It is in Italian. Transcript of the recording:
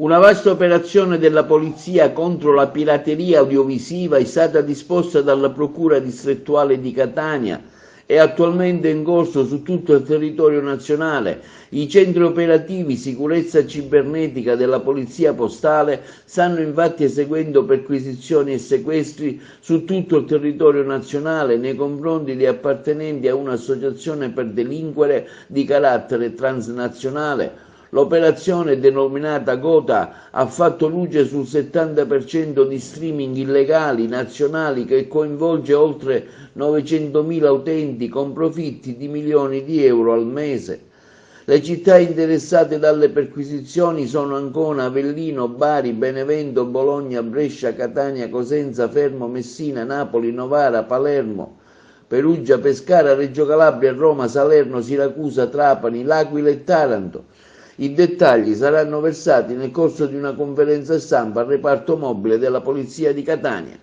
Una vasta operazione della polizia contro la pirateria audiovisiva è stata disposta dalla Procura distrettuale di Catania. È attualmente in corso su tutto il territorio nazionale. I centri operativi sicurezza cibernetica della Polizia Postale stanno infatti eseguendo perquisizioni e sequestri su tutto il territorio nazionale nei confronti di appartenenti a un'associazione per delinquere di carattere transnazionale. L'operazione denominata Gotha ha fatto luce sul 70% di streaming illegali nazionali che coinvolge oltre 900.000 utenti con profitti di milioni di euro al mese. Le città interessate dalle perquisizioni sono Ancona, Avellino, Bari, Benevento, Bologna, Brescia, Catania, Cosenza, Fermo, Messina, Napoli, Novara, Palermo, Perugia, Pescara, Reggio Calabria, Roma, Salerno, Siracusa, Trapani, L'Aquila e Taranto. I dettagli saranno versati nel corso di una conferenza stampa al reparto mobile della Polizia di Catania.